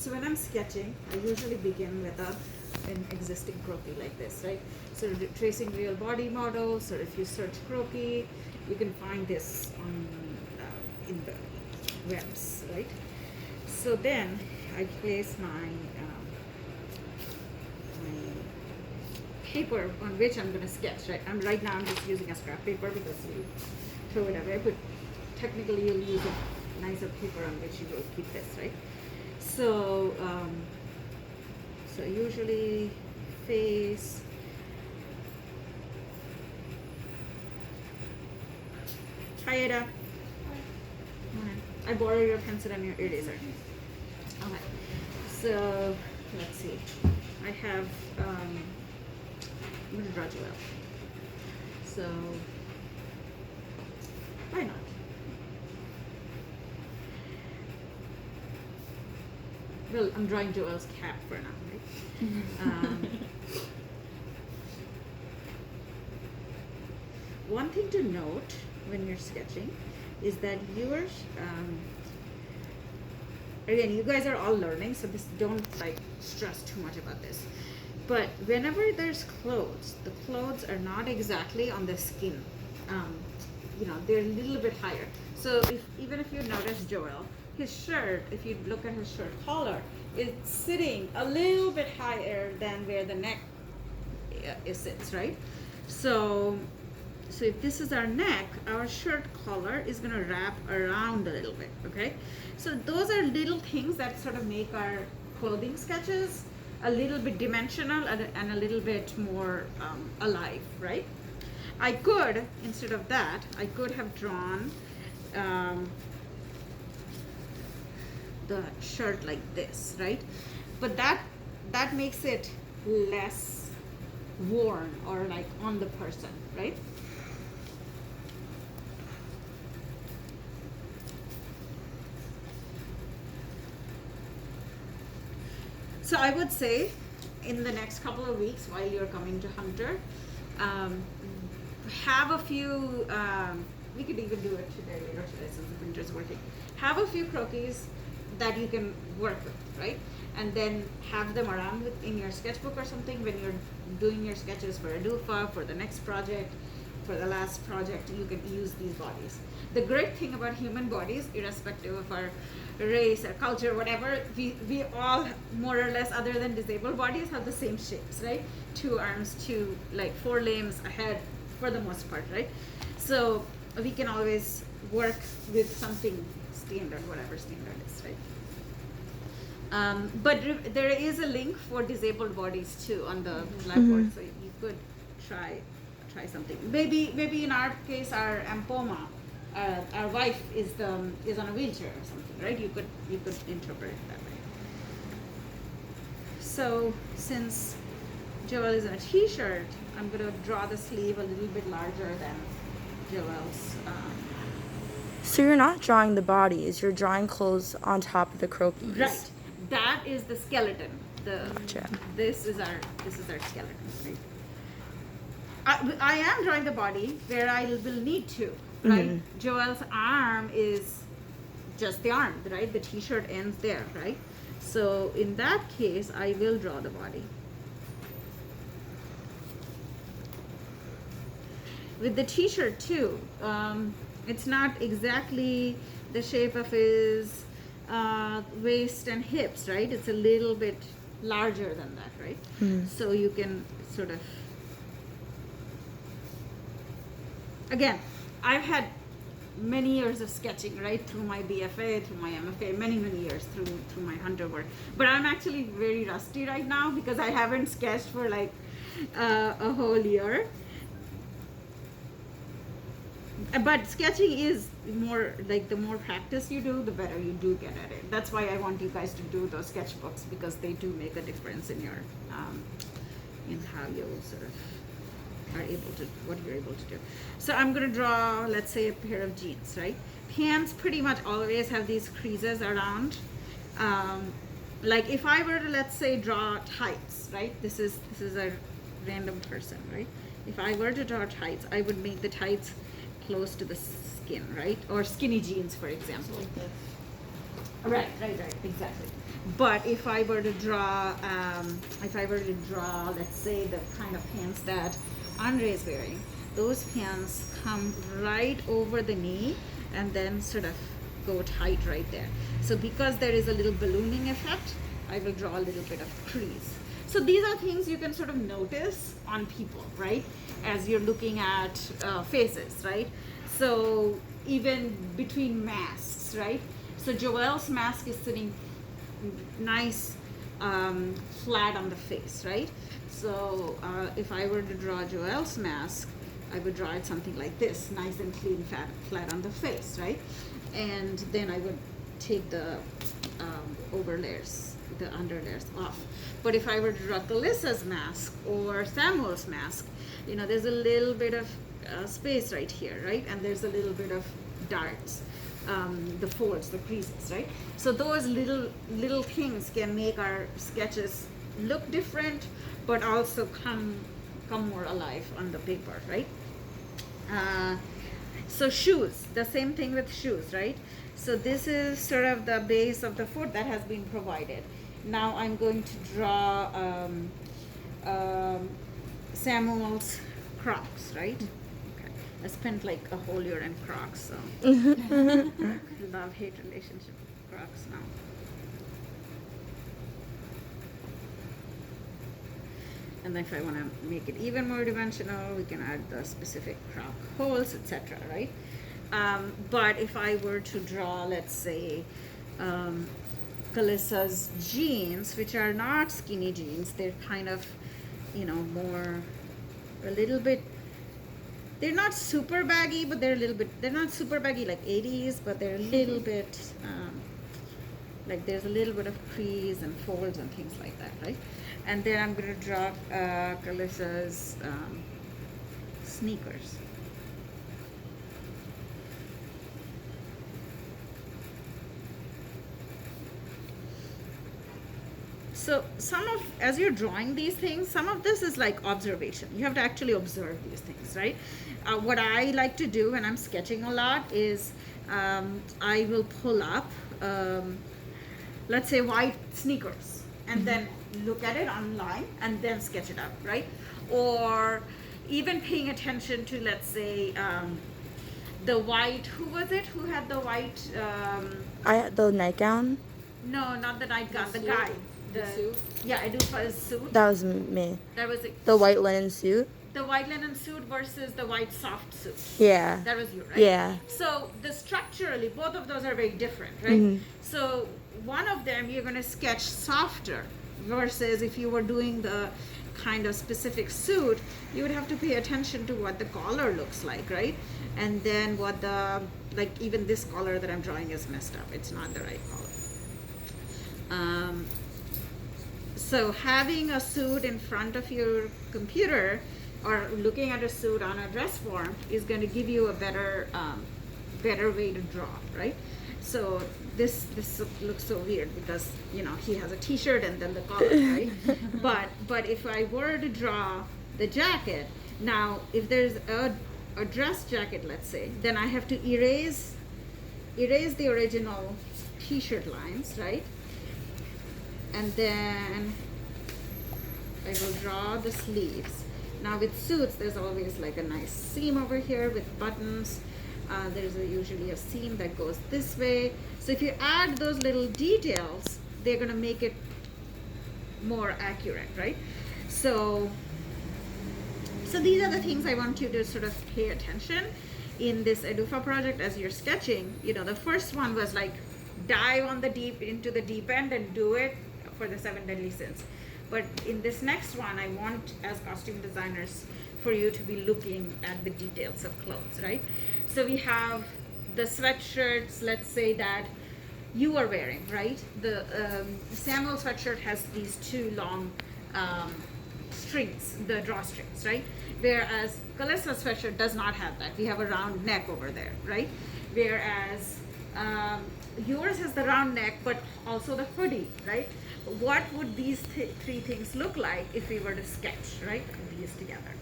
So when I'm sketching, I usually begin with an existing croquis like this, right? So tracing real body models, or if you search croquis, you can find this on in the webs, right? So then I place my paper on which I'm going to sketch, right? Right now I'm just using a scrap paper because you throw it away, but technically you'll use a nicer paper on which you will keep this, right? So, so usually face, tie it up. I borrow your pencil and your eraser. Okay, so let's see. I have, I'm going to draw Joel. So, why not? Well, I'm drawing Joel's cap for now, right? One thing to note when you're sketching is that you're, again, you guys are all learning, so don't like stress too much about this. But whenever there's clothes, the clothes are not exactly on the skin. You know, they're a little bit higher. So even if you notice Joel, his shirt, if you look at his shirt collar, is sitting a little bit higher than where the neck sits, right? So if this is our neck, our shirt collar is going to wrap around a little bit, okay? So those are little things that sort of make our clothing sketches a little bit dimensional and a little bit more alive, right? I could, instead of that, I could have drawn the shirt like this, right? But that makes it less worn or like on the person, right? So I would say in the next couple of weeks while you're coming to Hunter, have a few, we could even do it today, later today since the printer's working. Have a few croquis that you can work with, right? And then have them around in your sketchbook or something when you're doing your sketches for a DUFA, for the next project, for the last project, you can use these bodies. The great thing about human bodies, irrespective of our race or culture, whatever, we all more or less, other than disabled bodies, have the same shapes, right? 2 arms, 2 like 4 limbs, a head, for the most part, right? So we can always work with something standard, whatever standard is, right? But there is a link for disabled bodies too on the Blackboard, so you could try something. Maybe in our case, our Ampoma, our wife is on a wheelchair or something, right? You could interpret it that way. So since Joel is in a t-shirt, I'm going to draw the sleeve a little bit larger than Joel's. So you're not drawing the bodies, you're drawing clothes on top of the croquis. Right. That is the skeleton. Gotcha. This is our skeleton, right? I am drawing the body where I will need to, right? Joel's arm is just the arm, right? The t-shirt ends there, right? So in that case, I will draw the body. With the t-shirt too, it's not exactly the shape of his waist and hips, right? It's a little bit larger than that, right? So you can sort of, again, I've had many years of sketching, right, through my BFA, through my MFA, many years through my Hunter work. But I'm actually very rusty right now because I haven't sketched for like a whole year. But sketching is more like, the more practice you do, the better you do get at it. That's why I want you guys to do those sketchbooks, because they do make a difference in your in how you sort of are able to, what you're able to do. So I'm going to draw, let's say, a pair of jeans, right? Pants pretty much always have these creases around. Like if I were to, let's say, draw tights, right? This is a random person, right? If I were to draw tights, I would make the tights close to the skin, right? Or skinny jeans, for example. Right, exactly. But if I were to draw, let's say the kind of pants that Andre is wearing, those pants come right over the knee and then sort of go tight right there. So because there is a little ballooning effect, I will draw a little bit of crease. So these are things you can sort of notice on people, right? As you're looking at faces, right? So even between masks, right? So Joelle's mask is sitting nice, flat on the face, right? So if I were to draw Joelle's mask, I would draw it something like this, nice and clean, flat on the face, right? And then I would take the over layers, the under layers off. But if I were to draw Kalissa's mask or Samuel's mask, you know, there's a little bit of space right here, right? And there's a little bit of darts, the folds, the creases, right? So those little things can make our sketches look different, but also come more alive on the paper, right? So shoes, the same thing with shoes, right? So this is sort of the base of the foot that has been provided. Now I'm going to draw Samuel's Crocs, right? Okay. I spent like a whole year in Crocs, so love-hate relationship with Crocs now. And if I want to make it even more dimensional, we can add the specific Croc holes, etc., right? But if I were to draw, let's say, Kalissa's jeans, which are not skinny jeans, they're kind of, you know, more, a little bit, they're not super baggy, but they're a little bit, they're not super baggy like 80s, but they're a little bit, like there's a little bit of crease and folds and things like that, right? And then I'm going to draw Kalissa's sneakers. So as you're drawing these things, some of this is like observation. You have to actually observe these things, right? What I like to do when I'm sketching a lot is I will pull up, let's say, white sneakers, and then look at it online and then sketch it out, right? Or even paying attention to, let's say, the white, who was it who had the white? I had the nightgown. No, not the nightgown, the guy. The suit? Yeah, Edufa's suit. That was me. That was it. The white linen suit. The white linen suit versus the white soft suit. Yeah. That was you, right? Yeah. So structurally, both of those are very different, right? Mm-hmm. So one of them you're going to sketch softer, versus if you were doing the kind of specific suit, you would have to pay attention to what the collar looks like, right? And then what the, like even this collar that I'm drawing is messed up. It's not the right collar. So having a suit in front of your computer or looking at a suit on a dress form is going to give you a better way to draw, right? So this looks so weird because, you know, he has a t-shirt and then the collar, right? but if I were to draw the jacket, now if there's a dress jacket, let's say, then I have to erase the original t-shirt lines, right? And then I will draw the sleeves. Now with suits, there's always like a nice seam over here with buttons. There's usually a seam that goes this way. So if you add those little details, they're going to make it more accurate, right? So these are the things I want you to sort of pay attention in this Edufa project as you're sketching. You know, the first one was like dive into the deep end and do it for the 7 deadly sins. But in this next one, I want, as costume designers, for you to be looking at the details of clothes, right? So we have the sweatshirts, let's say, that you are wearing, right? The Samuel sweatshirt has these 2 long strings, the drawstrings, right? Whereas Kalissa's sweatshirt does not have that. We have a round neck over there, right? Whereas yours has the round neck, but also the hoodie, right? What would these 3 things look like if we were to sketch, right? These together.